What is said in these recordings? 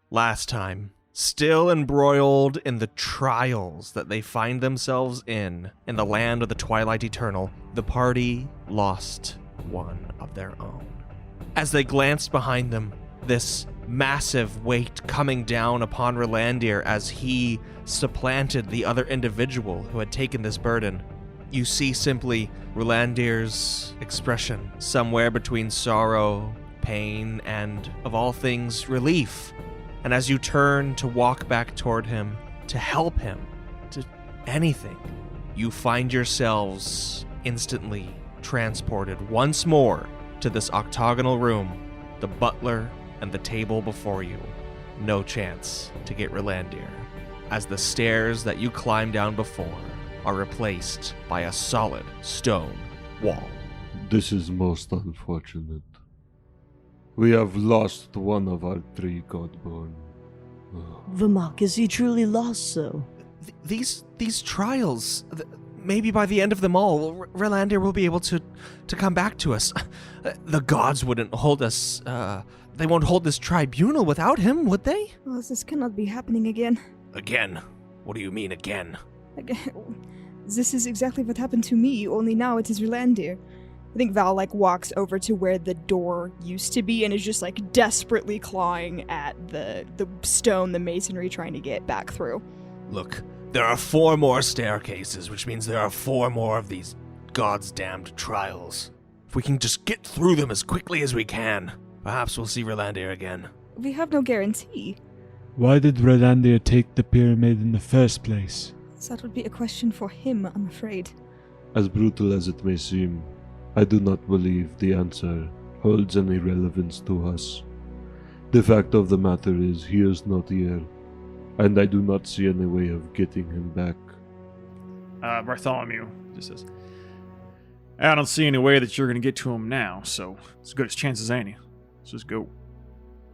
Last time, still embroiled in the trials that they find themselves in the land of the Twilight Eternal, the party lost one of their own. As they glanced behind them, this massive weight coming down upon Ralandir as he supplanted the other individual who had taken this burden, you see simply Ralandir's expression somewhere between sorrow, pain, and, of all things, relief. And as you turn to walk back toward him, to help him, to anything, you find yourselves instantly transported once more to this octagonal room, the butler and the table before you. No chance to get Ralandir, as the stairs that you climbed down before are replaced by a solid stone wall. This is most unfortunate. We have lost one of our 3 Godborn. Vermak, is he truly lost, so? These trials, maybe by the end of them all, Ralandir will be able to come back to us. The gods wouldn't hold us, they won't hold this tribunal without him, would they? Well, this cannot be happening again. Again? What do you mean, again? This is exactly what happened to me, only now it is Ralandir. I think Val, walks over to where the door used to be and is just, desperately clawing at the stone, the masonry, trying to get back through. Look, there are 4 more staircases, which means there are 4 more of these God's damned trials. If we can just get through them as quickly as we can, perhaps we'll see Ralandir again. We have no guarantee. Why did Ralandir take the pyramid in the first place? That would be a question for him, I'm afraid. As brutal as it may seem, I do not believe the answer holds any relevance to us. The fact of the matter is he is not here, and I do not see any way of getting him back. Bartholomew just says, I don't see any way that you're going to get to him now, so it's as good as chance as any. Let's just go.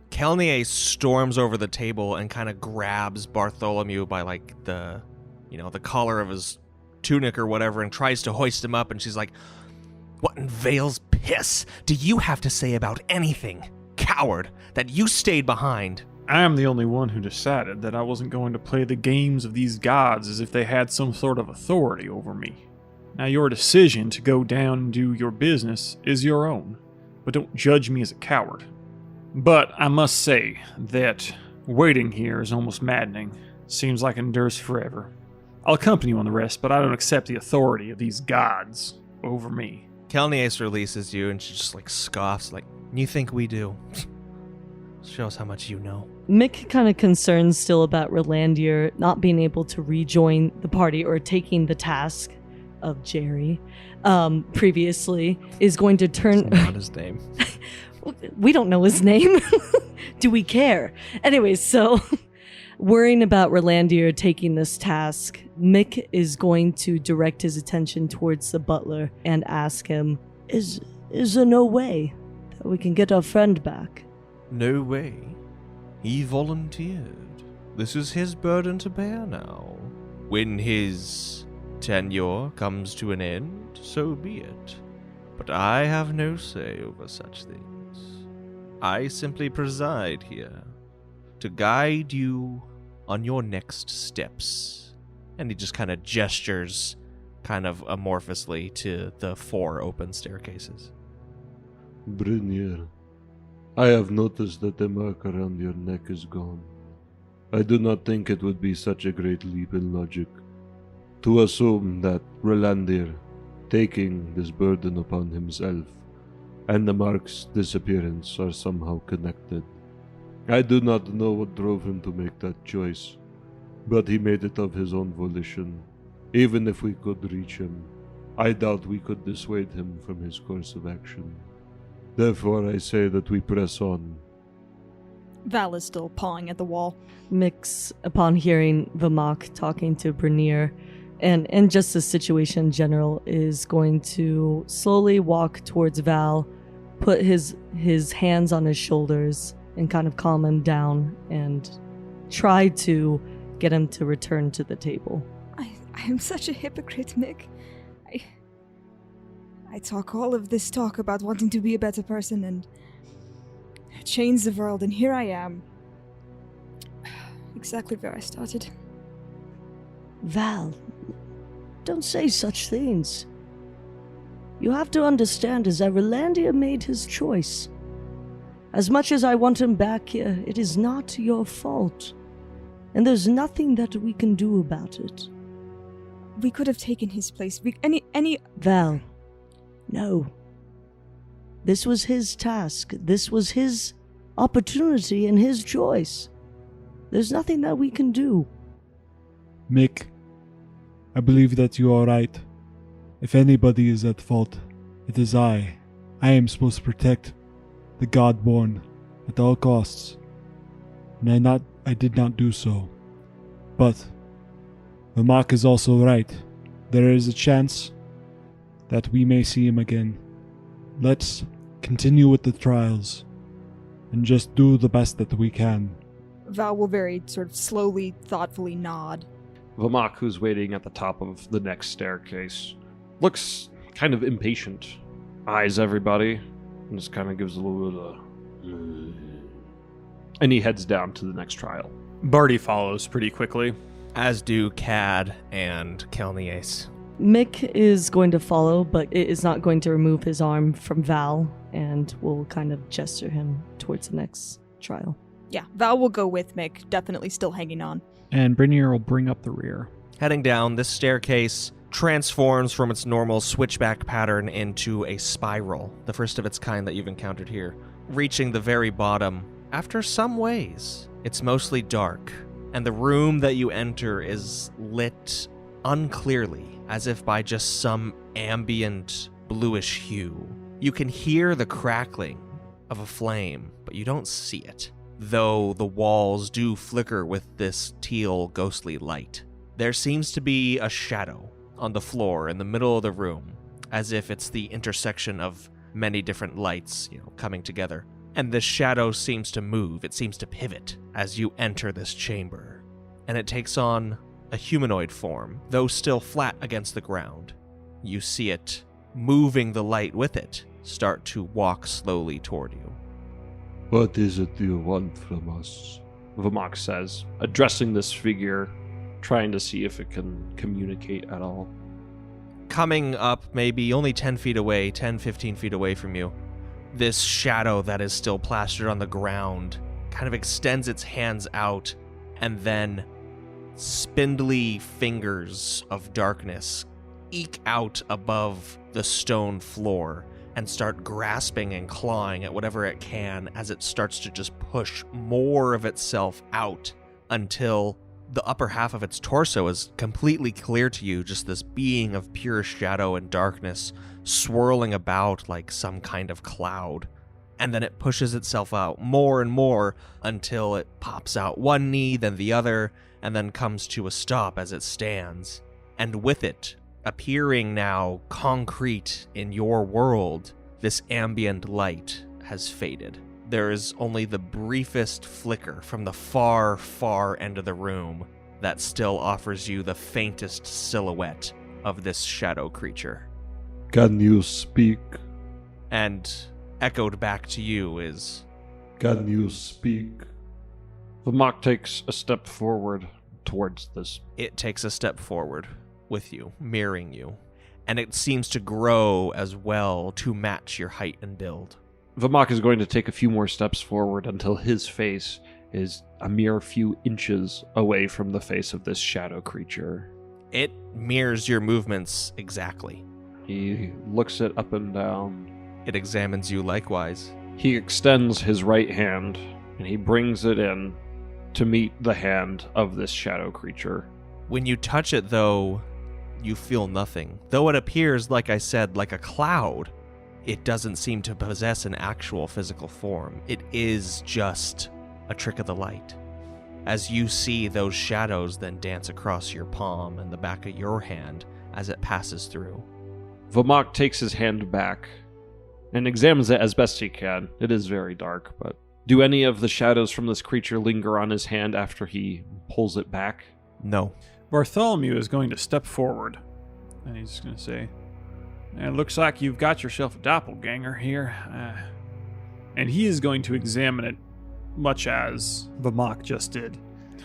Kelnier storms over the table and kind of grabs Bartholomew by the collar of his tunic or whatever and tries to hoist him up, and she's like, what in Vale's piss do you have to say about anything, coward, that you stayed behind? I am the only one who decided that I wasn't going to play the games of these gods as if they had some sort of authority over me. Now your decision to go down and do your business is your own, but don't judge me as a coward. But I must say that waiting here is almost maddening. Seems like it endures forever. I'll accompany you on the rest, but I don't accept the authority of these gods over me. Kelnias releases you, and she just scoffs, you think we do? Shows how much you know. Mick kind of concerned still about Ralandir not being able to rejoin the party or taking the task of Jerry previously, is going to turn... That's not his name. We don't know his name. Do we care? Anyways, so... Worrying about Ralandir taking this task, Mick is going to direct his attention towards the butler and ask him, Is there no way that we can get our friend back? No way. He volunteered. This is his burden to bear now. When his tenure comes to an end, so be it. But I have no say over such things. I simply preside here to guide you on your next steps. And he just kind of gestures kind of amorphously to the 4 open staircases. Brynjir, I have noticed that the mark around your neck is gone. I do not think it would be such a great leap in logic to assume that Ralandir, taking this burden upon himself, and the mark's disappearance are somehow connected. I do not know what drove him to make that choice, but he made it of his own volition. Even if we could reach him, I doubt we could dissuade him from his course of action. Therefore, I say that we press on. Val is still pawing at the wall. Mix, upon hearing Vermak talking to Brynjir, and just the situation in general, is going to slowly walk towards Val, put his hands on his shoulders, and kind of calm him down, and try to get him to return to the table. I am such a hypocrite, Mick. I talk all of this talk about wanting to be a better person and change the world, and here I am, exactly where I started. Val, don't say such things. You have to understand is that Ralandir made his choice. As much as I want him back here, it is not your fault. And there's nothing that we can do about it. We could have taken his place. Val, no. This was his task. This was his opportunity and his choice. There's nothing that we can do. Mick, I believe that you are right. If anybody is at fault, it is I. I am supposed to protect the Godborn at all costs. And I did not do so. But Vermak is also right. There is a chance that we may see him again. Let's continue with the trials and just do the best that we can. Val will very sort of slowly, thoughtfully nod. Vermak, who's waiting at the top of the next staircase, looks kind of impatient. Eyes everybody, and just kind of gives a little bit of... And he heads down to the next trial. Barty follows pretty quickly. As do Cad and Kelniace. Mick is going to follow, but it is not going to remove his arm from Val, and will kind of gesture him towards the next trial. Yeah, Val will go with Mick, definitely still hanging on. And Brynjir will bring up the rear. Heading down, this staircase transforms from its normal switchback pattern into a spiral, the first of its kind that you've encountered here. Reaching the very bottom, after some ways, it's mostly dark, and the room that you enter is lit unclearly, as if by just some ambient bluish hue. You can hear the crackling of a flame, but you don't see it, though the walls do flicker with this teal ghostly light. There seems to be a shadow on the floor in the middle of the room, as if it's the intersection of many different lights, coming together. And this shadow seems to move, it seems to pivot as you enter this chamber. And it takes on a humanoid form, though still flat against the ground. You see it, moving the light with it, start to walk slowly toward you. What is it you want from us? Vermak says, addressing this figure, trying to see if it can communicate at all. Coming up maybe only 10 feet away, 10, 15 feet away from you, this shadow that is still plastered on the ground kind of extends its hands out, and then spindly fingers of darkness eke out above the stone floor and start grasping and clawing at whatever it can as it starts to just push more of itself out until the upper half of its torso is completely clear to you, just this being of pure shadow and darkness swirling about like some kind of cloud. And then it pushes itself out more and more until it pops out one knee, then the other, and then comes to a stop as it stands. And with it, appearing now concrete in your world, this ambient light has faded. There is only the briefest flicker from the far, far end of the room that still offers you the faintest silhouette of this shadow creature. Can you speak? And echoed back to you is, Can you speak? Vermak takes a step forward towards this. It takes a step forward with you, mirroring you, and it seems to grow as well to match your height and build. Vermak is going to take a few more steps forward until his face is a mere few inches away from the face of this shadow creature. It mirrors your movements exactly. He looks it up and down. It examines you likewise. He extends his right hand, and he brings it in to meet the hand of this shadow creature. When you touch it, though, you feel nothing. Though it appears, like I said, like a cloud, it doesn't seem to possess an actual physical form. It is just a trick of the light. As you see those shadows then dance across your palm and the back of your hand as it passes through. Vermak takes his hand back and examines it as best he can. It is very dark, but do any of the shadows from this creature linger on his hand after he pulls it back? No. Bartholomew is going to step forward, and he's going to say, "It looks like you've got yourself a doppelganger here." And he is going to examine it much as Vermak just did.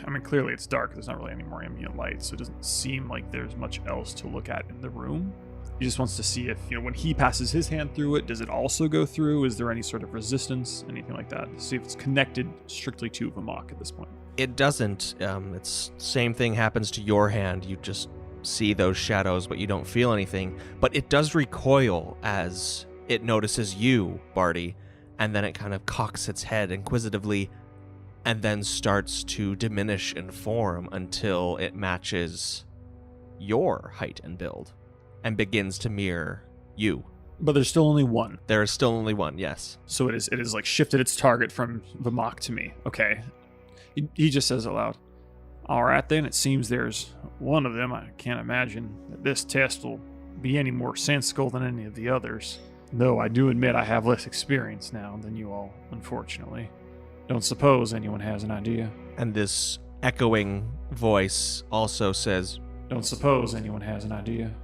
I mean, clearly it's dark. There's not really any more ambient light, so it doesn't seem like there's much else to look at in the room. He just wants to see if, when he passes his hand through it, does it also go through? Is there any sort of resistance, anything like that? To see if it's connected strictly to Vamok at this point. It doesn't. It's same thing happens to your hand. You just see those shadows, but you don't feel anything. But it does recoil as it notices you, Barty, and then it kind of cocks its head inquisitively and then starts to diminish in form until it matches your height and build and begins to mirror you. But there's still only one. There is still only one, yes. So it is like shifted its target from Vamok to me. Okay. He just says aloud, all right then, it seems there's one of them. I can't imagine that this test will be any more sensical than any of the others. Though I do admit I have less experience now than you all, unfortunately. Don't suppose anyone has an idea. And this echoing voice also says, Don't suppose anyone has an idea.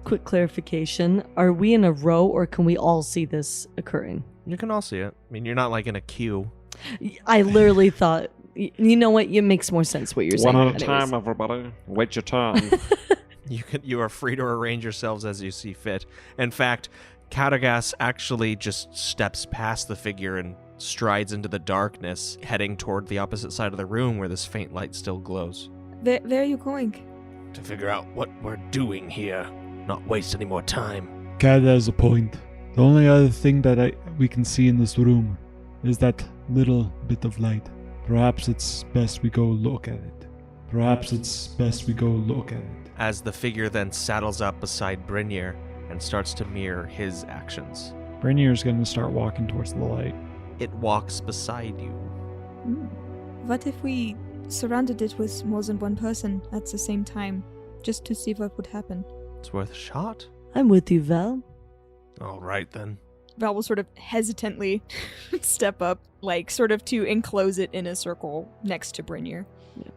Quick clarification. Are we in a row or can we all see this occurring? you can all see it. I mean, you're not like in a queue. I literally thought, you know what? It makes more sense what you're saying. One at a Anyways. time, everybody. Wait your turn. You are free to arrange yourselves as you see fit. In fact, Katagas actually just steps past the figure and strides into the darkness, heading toward the opposite side of the room where this faint light still glows. Where are you going? To figure out what we're doing here, not waste any more time. Cat has a point. The only other thing that we can see in this room is that little bit of light. Perhaps it's best we go look at it. As the figure then saddles up beside Brynjir and starts to mirror his actions. Brynjir's going to start walking towards the light. It walks beside you. What if we surrounded it with more than one person at the same time, just to see what would happen? It's worth a shot. I'm with you, Val. All right, then. Val will sort of hesitantly step up, like sort of to enclose it in a circle next to Brynjir.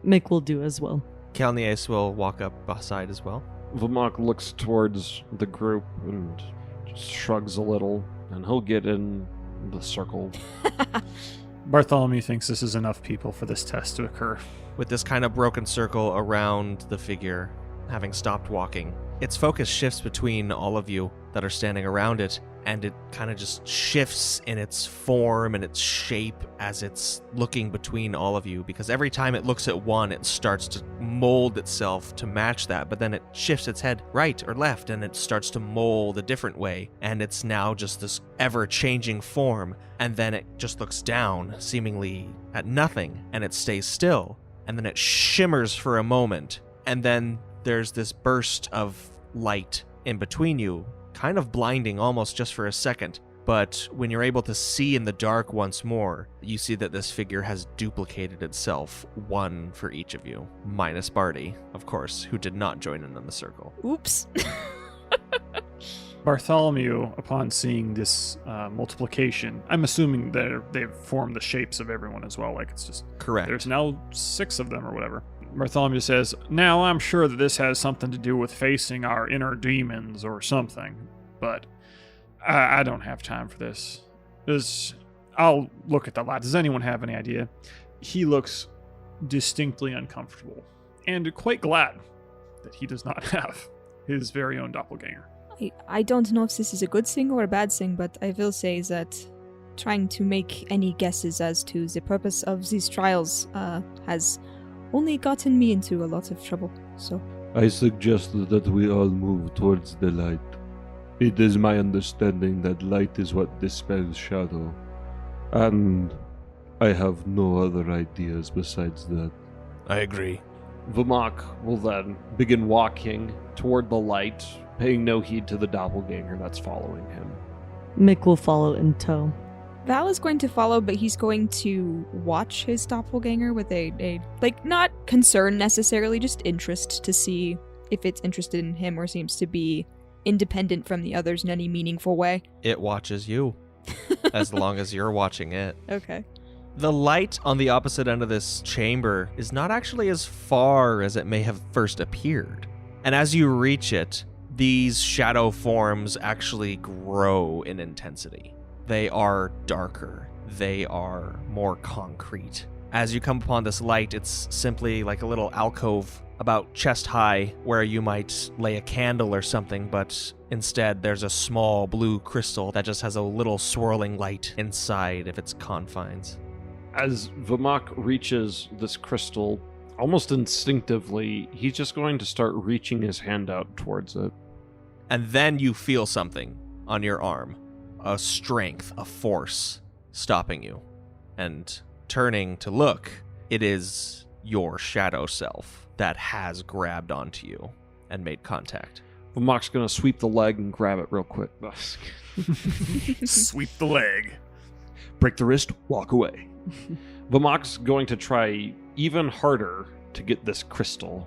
Mick will do as well. Kalnias will walk up beside as well. Vamok looks towards the group and just shrugs a little, and he'll get in the circle. Bartholomew thinks this is enough people for this test to occur. With this kind of broken circle around the figure, having stopped walking, its focus shifts between all of you that are standing around it, and it kind of just shifts in its form and its shape as it's looking between all of you, because every time it looks at one, it starts to mold itself to match that, but then it shifts its head right or left, and it starts to mold a different way, and it's now just this ever-changing form, and then it just looks down, seemingly at nothing, and it stays still, and then it shimmers for a moment, and then there's this burst of light in between you, kind of blinding almost just for a second. But when you're able to see in the dark once more, you see that this figure has duplicated itself, one for each of you, minus Barty, of course, who did not join in on the circle. Oops. Bartholomew, upon seeing this multiplication, I'm assuming they've formed the shapes of everyone as well, like it's just... Correct. There's now 6 of them or whatever. Bartholomew says, now I'm sure that this has something to do with facing our inner demons or something, but I don't have time for this. I'll look at the light. Does anyone have any idea? He looks distinctly uncomfortable and quite glad that he does not have his very own doppelganger. I don't know if this is a good thing or a bad thing, but I will say that trying to make any guesses as to the purpose of these trials has only gotten me into a lot of trouble, so... I suggest that we all move towards the light. It is my understanding that light is what dispels shadow, and I have no other ideas besides that. I agree. Vamok will then begin walking toward the light, paying no heed to the doppelganger that's following him. Mick will follow in tow. Val is going to follow, but he's going to watch his doppelganger with a not concern necessarily, just interest to see if it's interested in him or seems to be independent from the others in any meaningful way. It watches you, as long as you're watching it. Okay. The light on the opposite end of this chamber is not actually as far as it may have first appeared. And as you reach it, these shadow forms actually grow in intensity. They are darker. They are more concrete. As you come upon this light, it's simply like a little alcove about chest high where you might lay a candle or something, but instead there's a small blue crystal that just has a little swirling light inside of its confines. As Vamok reaches this crystal, almost instinctively, he's just going to start reaching his hand out towards it. And then you feel something on your arm, a strength, a force stopping you. And turning to look, it is your shadow self that has grabbed onto you and made contact. Vamok's going to sweep the leg and grab it real quick. Sweep the leg. Break the wrist, walk away. Vamok's going to try even harder to get this crystal.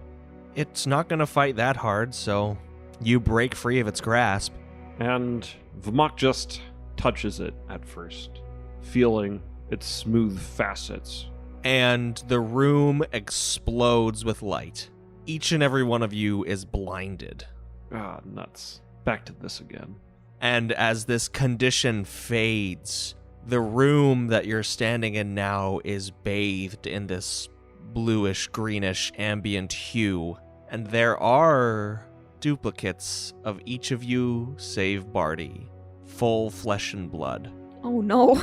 It's not going to fight that hard, so you break free of its grasp. And Vamok just touches it at first, feeling its smooth facets. And the room explodes with light. Each and every one of you is blinded. Ah, nuts. Back to this again. And as this condition fades, the room that you're standing in now is bathed in this bluish, greenish, ambient hue. And there are duplicates of each of you save Barty, full flesh and blood. Oh no.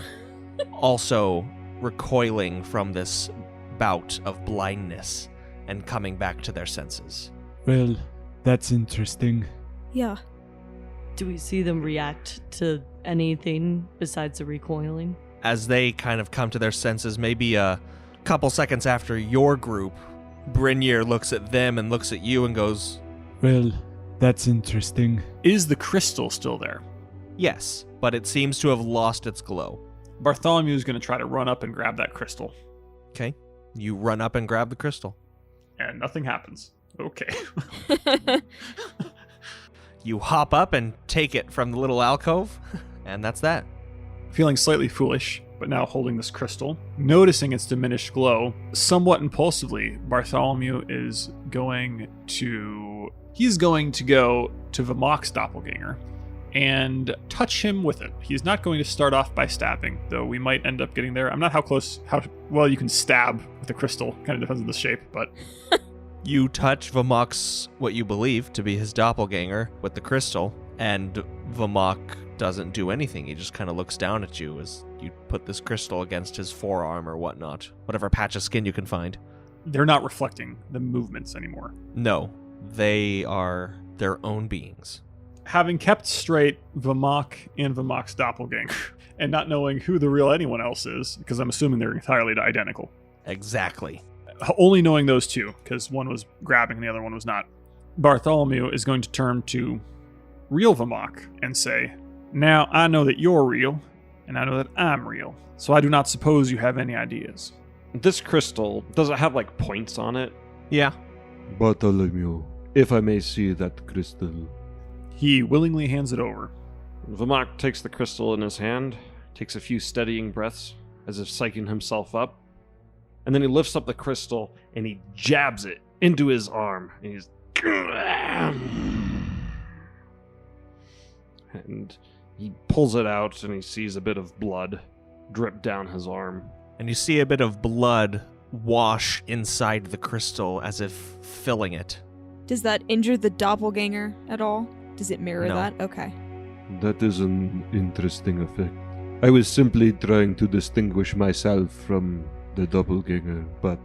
Also recoiling from this bout of blindness and coming back to their senses. Well, that's interesting. Yeah. Do we see them react to anything besides the recoiling? As they kind of come to their senses, maybe a couple seconds after your group, Brynjir looks at them and looks at you and goes, Well, that's interesting. Is the crystal still there? yes, but it seems to have lost its glow. Bartholomew is going to try to run up and grab that crystal, Okay, you run up and grab the crystal. and nothing happens. Okay. You hop up and take it from the little alcove, and that's that. Feeling slightly foolish, but now holding this crystal, noticing its diminished glow, somewhat impulsively, Bartholomew is going to... He's going to go to Vamok's doppelganger and touch him with it. He's not going to start off by stabbing, though we might end up getting there. I'm not how well you can stab with a crystal. Kind of depends on the shape, but... You touch Vamok's, what you believe to be his doppelganger, with the crystal, and Vamok doesn't do anything. He just kind of looks down at you as you put this crystal against his forearm or whatnot. Whatever patch of skin you can find. They're not reflecting the movements anymore. No, they are their own beings. Having kept straight Vamok and Vamok's doppelganger, and not knowing who the real anyone else is, because I'm assuming they're entirely identical. Exactly. Only knowing those two, because one was grabbing and the other one was not. Bartholomew is going to turn to real Vamok and say, Now, I know that you're real, and I know that I'm real, so I do not suppose you have any ideas. This crystal, does it have like points on it? Yeah. Bartholomew, if I may see that crystal. He willingly hands it over. Vamok takes the crystal in his hand, takes a few steadying breaths, as if psyching himself up, and then he lifts up the crystal and he jabs it into his arm. And he's... And he pulls it out and he sees a bit of blood drip down his arm. And you see a bit of blood wash inside the crystal as if filling it. Does that injure the doppelganger at all? Does it mirror No. that? Okay. That is an interesting effect. I was simply trying to distinguish myself from the doppelganger, but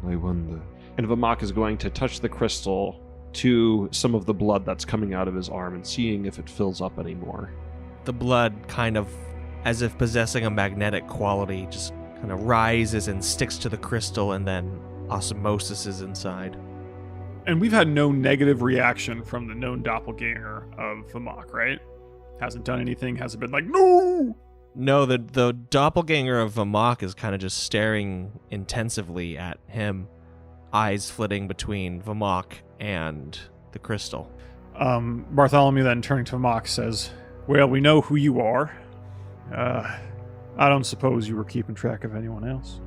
I wonder. And Vamok is going to touch the crystal to some of the blood that's coming out of his arm and seeing if it fills up anymore. The blood kind of, as if possessing a magnetic quality, just kind of rises and sticks to the crystal, and then osmosis is inside. And we've had no negative reaction from the known doppelganger of Vamok, right? Hasn't done anything, hasn't been like, no! No, the doppelganger of Vamok is kind of just staring intensively at him, eyes flitting between Vamok and the crystal. Bartholomew then turning to Vamok says, Well, we know who you are. I don't suppose you were keeping track of anyone else.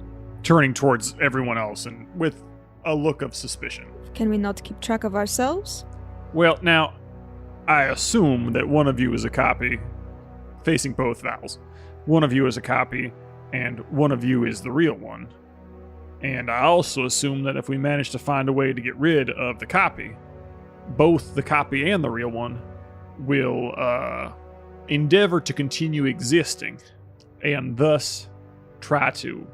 Turning towards everyone else and with a look of suspicion. Can we not keep track of ourselves? Well, now, I assume that one of you is a copy, facing both Vals. One of you is a copy, and one of you is the real one. And I also assume that if we manage to find a way to get rid of the copy, both the copy and the real one will endeavor to continue existing and thus try to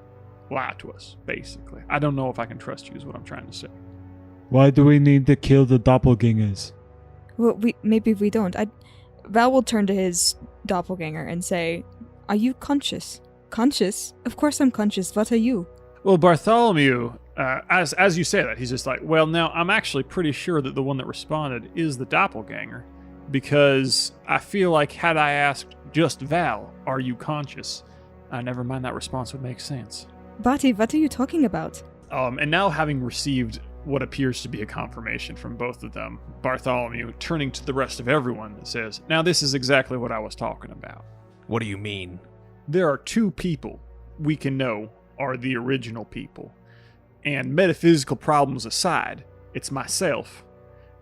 lie to us, basically. I don't know if I can trust you is what I'm trying to say. Why do we need to kill the doppelgangers? Well, maybe we don't. Val will turn to his doppelganger and say, "Are you conscious?" "Conscious? Of course I'm conscious. What are you?" Well, Bartholomew, as you say that, he's just like, well, now I'm actually pretty sure that the one that responded is the doppelganger, because I feel like had I asked just Val, "Are you conscious?" Never mind, that response would make sense. Bati, what are you talking about? And now having received what appears to be a confirmation from both of them, Bartholomew, turning to the rest of everyone, says, "Now this is exactly what I was talking about. What do you mean? There are two people we can know are the original people. And metaphysical problems aside, it's myself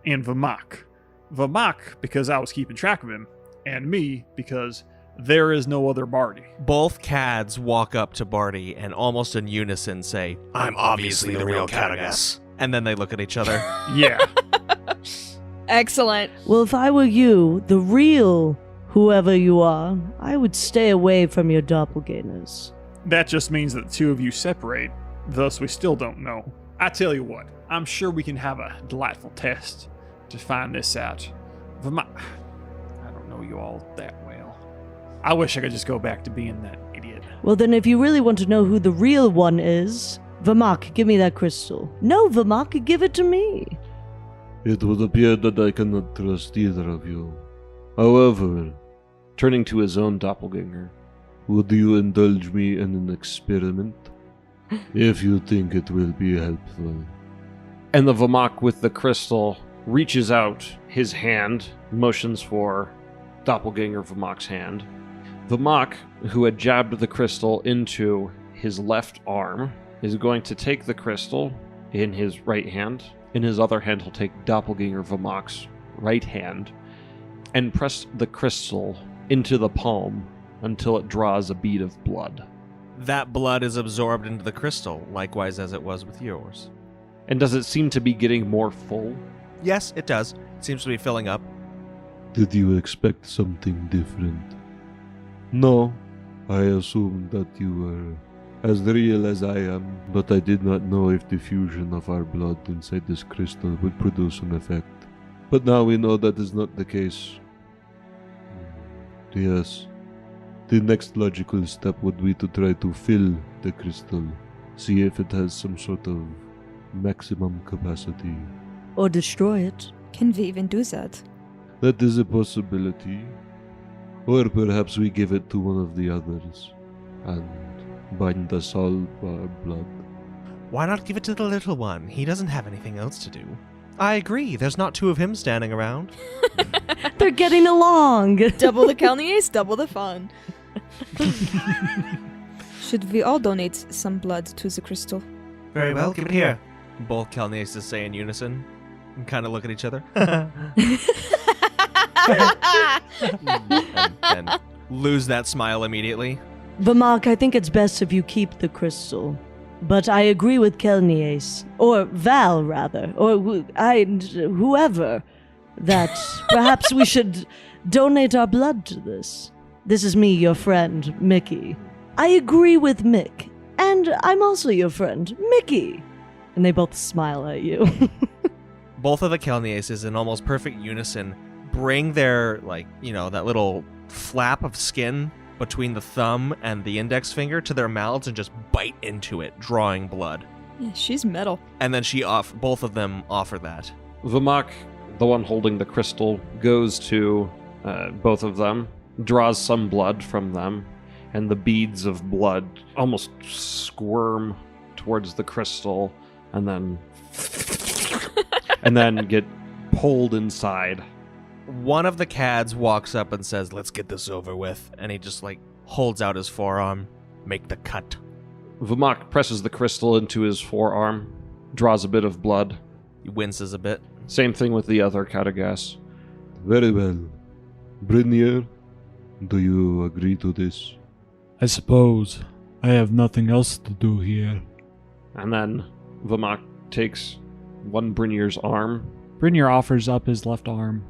and Vamak. Vamak, because I was keeping track of him, and me, because there is no other Barty." Both Cads walk up to Barty and almost in unison say, "I'm obviously the real Cadagus." And then they look at each other. Yeah. Excellent. Well, if I were you, the real whoever you are, I would stay away from your doppelgangers. That just means that the two of you separate, thus we still don't know. I tell you what, I'm sure we can have a delightful test to find this out. I don't know you all that well. I wish I could just go back to being that idiot. Well, then if you really want to know who the real one is, Vamak, give me that crystal. No, Vamak, give it to me. It would appear that I cannot trust either of you. However, Turning to his own doppelganger. would you indulge me in an experiment? If you think it will be helpful. And the Vamak with the crystal reaches out his hand, motions for doppelganger Vamak's hand. Vamak, who had jabbed the crystal into his left arm, is going to take the crystal in his right hand. In his other hand, he'll take doppelganger Vamak's right hand and press the crystal into the palm until it draws a bead of blood. That blood is absorbed into the crystal, likewise as it was with yours. And does it seem to be getting more full? Yes, it does. It seems to be filling up. Did you expect something different? No, I assumed that you were as real as I am, but I did not know if the fusion of our blood inside this crystal would produce an effect. But now we know that is not the case. Yes. The next logical step would be to try to fill the crystal, see if it has some sort of maximum capacity. Or destroy it. Can we even do that? That is a possibility. Or perhaps we give it to one of the others and bind us all by our blood. Why not give it to the little one? He doesn't have anything else to do. I agree. There's not two of him standing around. They're getting along. Double the Calniers, double the fun. Should we all donate some blood to the crystal? Very well, give it here. Both Calnieses say in unison and kind of look at each other. and lose that smile immediately. Vamak, I think it's best if you keep the crystal. But I agree with Kelnies, or Val rather, or whoever, that perhaps we should donate our blood to this. This is me, your friend, Mickey. I agree with Mick, and I'm also your friend, Mickey. And they both smile at you. Both of the Kelnieses, in almost perfect unison, bring their, that little flap of skin between the thumb and the index finger to their mouths and just bite into it, drawing blood. Yeah, she's metal. And then both of them offer that. Vamak, the one holding the crystal, goes to both of them, draws some blood from them, and the beads of blood almost squirm towards the crystal and then get pulled inside. One of the Cads walks up and says, "Let's get this over with." And he just holds out his forearm. "Make the cut." Vamak presses the crystal into his forearm, draws a bit of blood. He winces a bit. Same thing with the other Cadagas. Very well. Brynjir, do you agree to this? I suppose I have nothing else to do here. And then Vamok takes one Brynjir's arm. Brynjir offers up his left arm.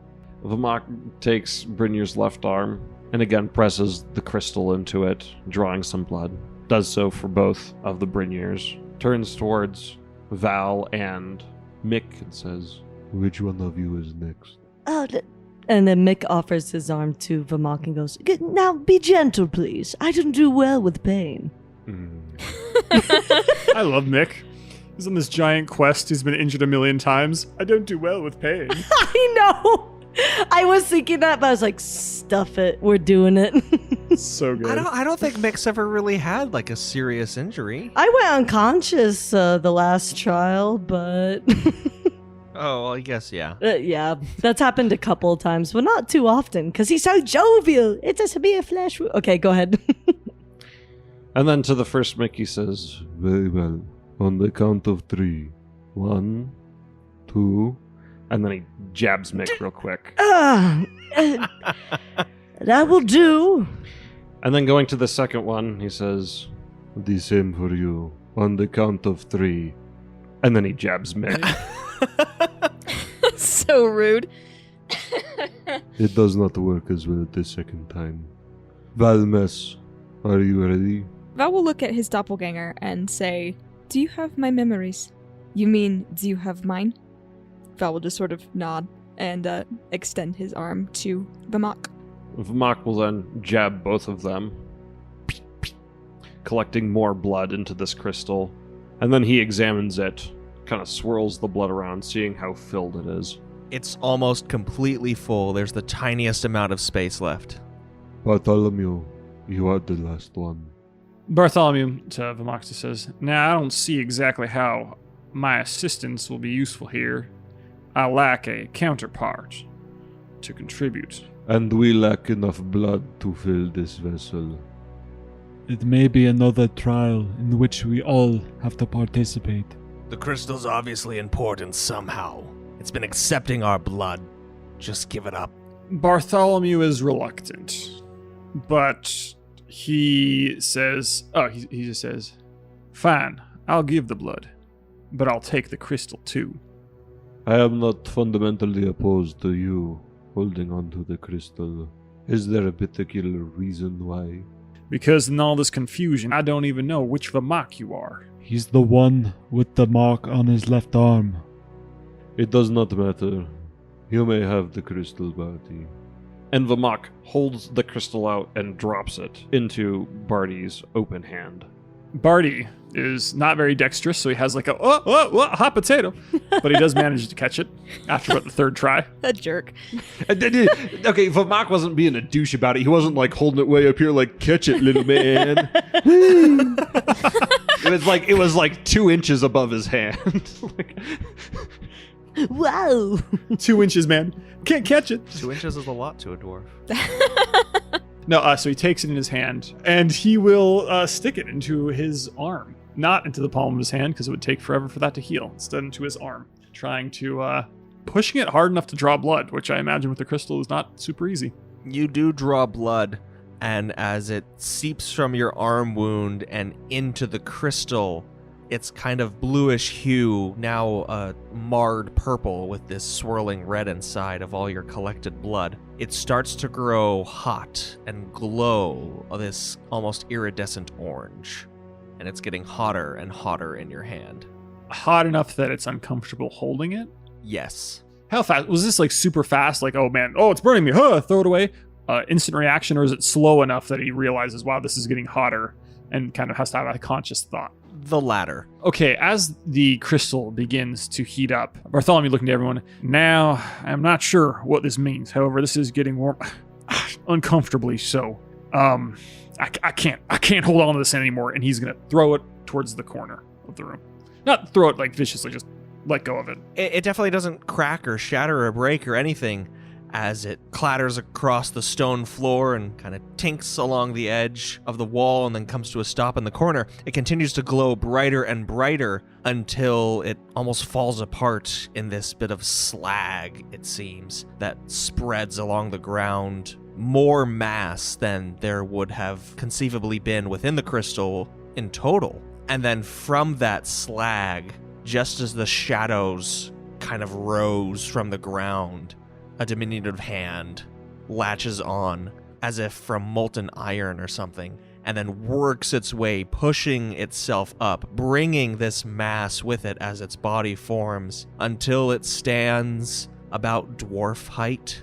Vamok takes Brynjir's left arm and again presses the crystal into it, drawing some blood. Does so for both of the Brynjirs. Turns towards Val and Mick and says, Which one of you is next? And then Mick offers his arm to Vamok and goes, Now be gentle, please. I don't do well with pain. I love Mick. He's on this giant quest. He's been injured a million times. I don't do well with pain. I know. I was thinking that, but I was like, stuff it. We're doing it. So good. I don't think Mick's ever really had like a serious injury. I went unconscious the last trial, but Oh, well, I guess, yeah. yeah, that's happened a couple of times, but not too often because he's so jovial. It doesn't be a flesh. Okay, go ahead. and then to the first Mick he says, Very well. On the count of 3. 1, 2. and then he jabs Mick real quick. That will do. And then going to the second one, he says, The same for you. On the count of 3. and then he jabs Mick. So rude. It does not work as well the second time. Valmes, are you ready? Val will look at his doppelganger and say, Do you have my memories? You mean, do you have mine? Val will just sort of nod and extend his arm to Vamok. Vamok will then jab both of them, collecting more blood into this crystal. And then he examines it, kind of swirls the blood around, seeing how filled it is. It's almost completely full. There's the tiniest amount of space left. Bartholomew, you are the last one. Bartholomew to Vamok says, Now, I don't see exactly how my assistance will be useful here. I lack a counterpart to contribute. And we lack enough blood to fill this vessel. It may be another trial in which we all have to participate. The crystal's obviously important somehow. It's been accepting our blood. Just give it up. Bartholomew is reluctant, but he says, he just says, Fine, I'll give the blood, but I'll take the crystal too. I am not fundamentally opposed to you holding on to the crystal. Is there a particular reason why? Because in all this confusion, I don't even know which Vamok you are. He's the one with the mark on his left arm. It does not matter. You may have the crystal, Barty. And Vamok holds the crystal out and drops it into Barty's open hand. Barty is not very dexterous, so he has like a hot potato, but he does manage to catch it after about the third try. That jerk. Okay, Vamok wasn't being a douche about it. He wasn't like holding it way up here like, catch it, little man. It was like 2 inches above his hand. Wow. 2 inches, man. Can't catch it. 2 inches is a lot to a dwarf. No, so he takes it in his hand, and he will stick it into his arm. Not into the palm of his hand, because it would take forever for that to heal. Instead, into his arm. Trying to, pushing it hard enough to draw blood, which I imagine with the crystal is not super easy. You do draw blood, and as it seeps from your arm wound and into the crystal, its kind of bluish hue, now marred purple with this swirling red inside of all your collected blood. It starts to grow hot and glow this almost iridescent orange, and it's getting hotter and hotter in your hand. Hot enough that it's uncomfortable holding it? Yes. How fast? Was this like super fast? Like, oh man, it's burning me, throw it away? Instant reaction, or is it slow enough that he realizes, wow, this is getting hotter, and kind of has to have a conscious thought? The latter. Okay, as the crystal begins to heat up, Bartholomew looking to everyone, Now, I'm not sure what this means. However, this is getting warm. Uncomfortably so. I can't hold on to this anymore, and he's going to throw it towards the corner of the room. Not throw it like viciously, just let go of it. It definitely doesn't crack or shatter or break or anything as it clatters across the stone floor and kind of tinks along the edge of the wall and then comes to a stop in the corner. It continues to glow brighter and brighter until it almost falls apart in this bit of slag, it seems, that spreads along the ground. More mass than there would have conceivably been within the crystal in total. And then from that slag, just as the shadows kind of rose from the ground, a diminutive hand latches on as if from molten iron or something, and then works its way, pushing itself up, bringing this mass with it as its body forms until it stands about dwarf height.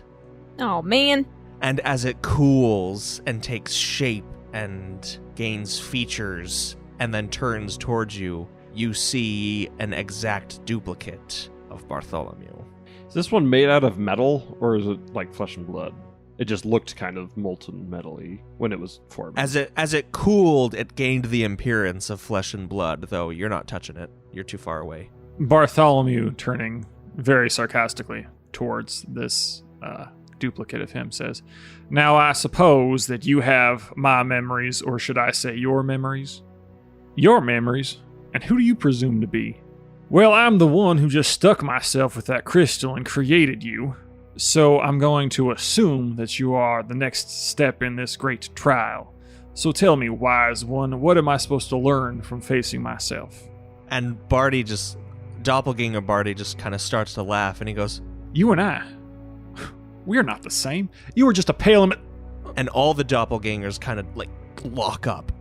Oh, man. And as it cools and takes shape and gains features and then turns towards you, you see an exact duplicate of Bartholomew. Is this one made out of metal, or is it like flesh and blood? It just looked kind of molten metal-y when it was formed. As it cooled, it gained the appearance of flesh and blood, though you're not touching it. You're too far away. Bartholomew, turning very sarcastically towards this duplicate of him, says, "Now I suppose that you have my memories, or should I say your memories? Your memories? And who do you presume to be?" "Well, I'm the one who just stuck myself with that crystal and created you. So I'm going to assume that you are the next step in this great trial. So tell me, wise one, what am I supposed to learn from facing myself?" And Doppelganger Barty just kind of starts to laugh, and he goes, "You and I, we're not the same. You were just a pale and all the doppelgangers kind of like lock up.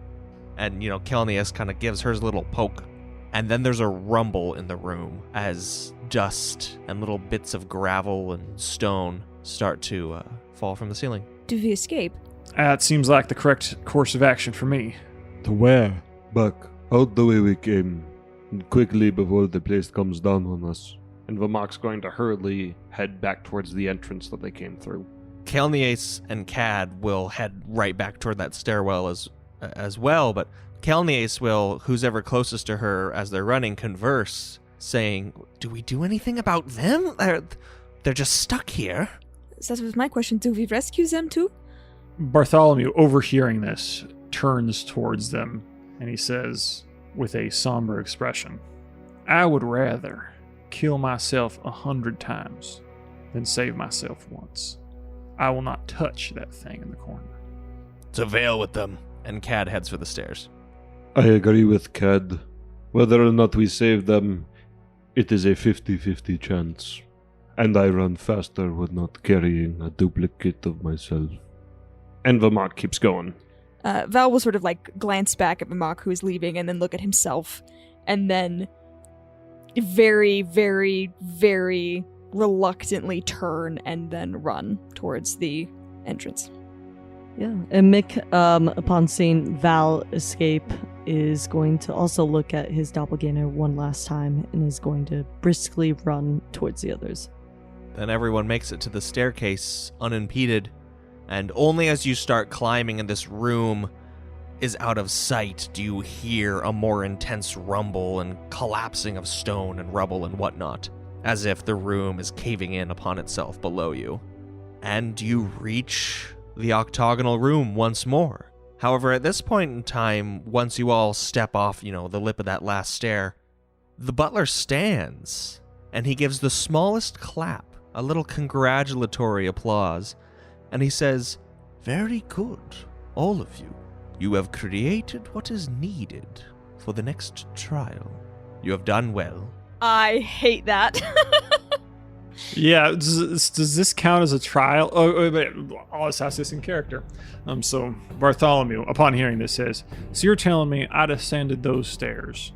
And, Kelnius kind of gives hers a little poke. And then there's a rumble in the room as dust and little bits of gravel and stone start to fall from the ceiling. Do we escape? That seems like the correct course of action for me." To where? Back, out the way we came, and quickly before the place comes down on us. And Vamok's going to hurriedly head back towards the entrance that they came through. Kelnius and Cad will head right back toward that stairwell as well, but Kelnius will, who's ever closest to her as they're running, converse, saying, "Do we do anything about them? They're just stuck here." That was my question. Do we rescue them too? Bartholomew, overhearing this, turns towards them, and he says, with a somber expression, "I would rather kill myself 100 times than save myself once. I will not touch that thing in the corner." "To veil with them." And Cad heads for the stairs. I agree with Cad. Whether or not we save them, it is a 50-50 chance. And I run faster with not carrying a duplicate of myself. And Vamok keeps going. Val will sort of glance back at Vamok, who is leaving, and then look at himself, and then very, very, very reluctantly turn and then run towards the entrance. Yeah, and Mick, upon seeing Val escape, is going to also look at his doppelganger one last time and is going to briskly run towards the others. Then everyone makes it to the staircase unimpeded, and only as you start climbing and this room is out of sight do you hear a more intense rumble and collapsing of stone and rubble and whatnot, as if the room is caving in upon itself below you. And you reach the octagonal room once more. However, at this point in time, once you all step off, the lip of that last stair, the butler stands, and he gives the smallest clap, a little congratulatory applause, and he says, "Very good, all of you. You have created what is needed for the next trial. You have done well." I hate that. Yeah, does this count as a trial? Oh, wait, I'll assess this in character. So Bartholomew, upon hearing this, says, "So you're telling me I descended those stairs,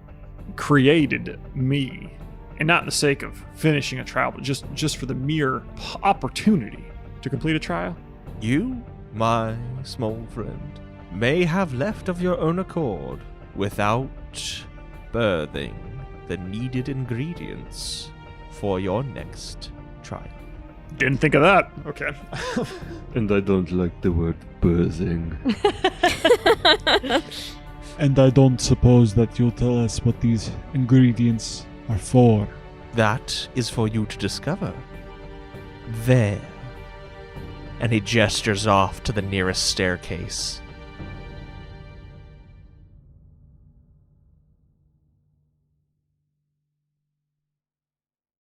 created me, and not in the sake of finishing a trial, but just for the mere opportunity to complete a trial?" "You, my small friend, may have left of your own accord without birthing the needed ingredients for your next trial." Didn't think of that. Okay. And I don't like the word birthing. And I don't suppose that you'll tell us what these ingredients are for. "That is for you to discover. There." And he gestures off to the nearest staircase.